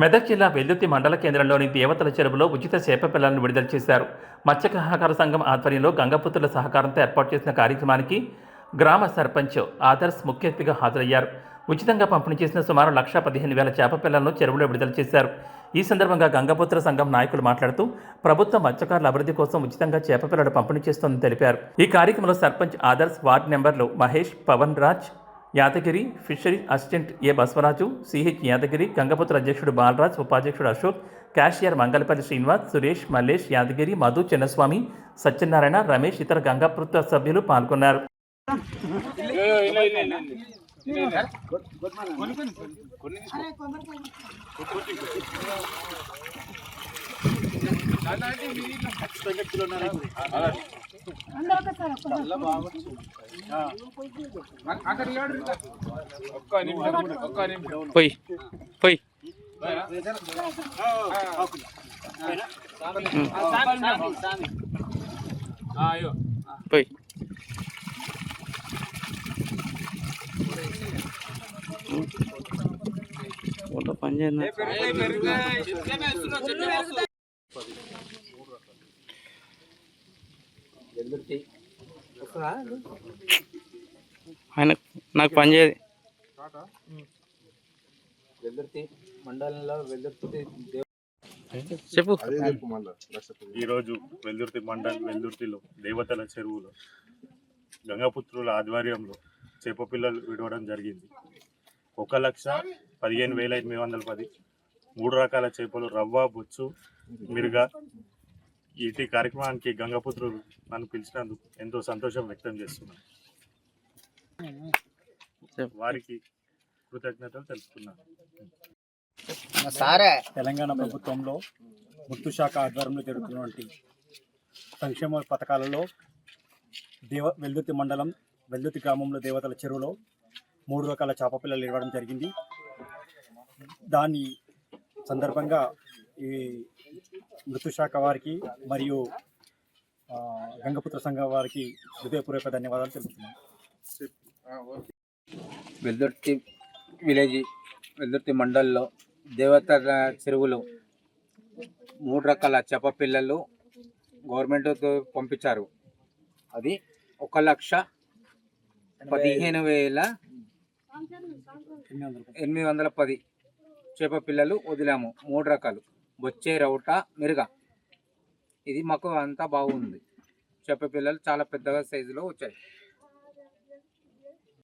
మెదక్ జిల్లా వెల్దుర్తి మండల కేంద్రంలోని దేవతల చెరువులో ఉచిత చేప పిల్లలను విడుదల చేశారు. మత్స్య సహకార సంఘం ఆధ్వర్యంలో గంగపుత్రుల సహకారంతో ఏర్పాటు చేసిన కార్యక్రమానికి గ్రామ సర్పంచ్ ఆదర్శ్ ముఖ్య అతిథిగా హాజరయ్యారు. ఉచితంగా పంపిణీ చేసిన సుమారు 1,15,000 చేప పిల్లలను చెరువులో విడుదల చేశారు. ఈ సందర్భంగా గంగపుత్ర సంఘం నాయకులు మాట్లాడుతూ ప్రభుత్వం మత్స్యకారుల అభివృద్ధి కోసం ఉచితంగా చేప పిల్లలు పంపిణీ చేస్తోందని తెలిపారు. ఈ కార్యక్రమంలో సర్పంచ్ ఆదర్శ్, వార్డు మెంబర్లు మహేష్, పవన్ రాజ్, యాదగిరి, ఫిషరీ అసిస్టెంట్ ఏ బసవరాజు, సిహెచ్ యాదగిరి, గంగపుత్ర అధ్యక్షుడు బాలరాజ్, ఉపాధ్యక్షుడు అశోక్, క్యాషియర్ మంగళపల్లి శ్రీనివాస్, సురేష్, మల్లేష్, యాదగిరి, మధు, చిన్నస్వామి, సత్యనారాయణ, రమేష్ ఇతర గంగపుత్ర సభ్యులు పాల్గొన్నారు. ఆయన నాకు పని చేయదు. వెల్దుర్తి మండలంలో చెప్పు. ఈరోజు వెల్దుర్తిలో దేవతల చెరువులో గంగపుత్రుల ఆధ్వర్యంలో చేప పిల్లలు విడవడం జరిగింది. 1,15,810 3 రకాల చేపలు, రవ్వ, బొచ్చు, మిరుగ. ఈ కార్యక్రమానికి గంగపుత్రులు నన్ను పిలిచినందుకు ఎంతో సంతోషం వ్యక్తం చేస్తున్నాను. వారికి కృతజ్ఞతలు తెలుపుతున్నాను. తెలంగాణ ప్రభుత్వంలో ముత్తు శాఖ ఆధ్వర్యంలో జరుగుతున్నటువంటి సంక్షేమ పథకాలలో వెల్దుర్తి మండలం వెల్దుర్తి గ్రామంలో దేవతల చెరువులో 3 రకాల చేప పిల్లలు ఇవ్వడం జరిగింది. దాని సందర్భంగా ఈ మృతు శాఖ వారికి మరియు గంగపుత్ర సంఘం వారికి హృదయపూర్వక ధన్యవాదాలు తెలుపుతున్నాను. వెల్దుర్తి విలేజ్ వెల్దుర్తి మండల్లో దేవతల చెరువులో 3 రకాల చేప పిల్లలు గవర్నమెంట్తో పంపించారు. అది 1,15,810 చేప పిల్లలు వదిలాము. 3 రకాలు బొచ్చే, రౌట, మిరుగ. ఇది మాకు అంతా బాగుంది. చేప పిల్లలు చాలా పెద్దగా సైజులో వచ్చాయి.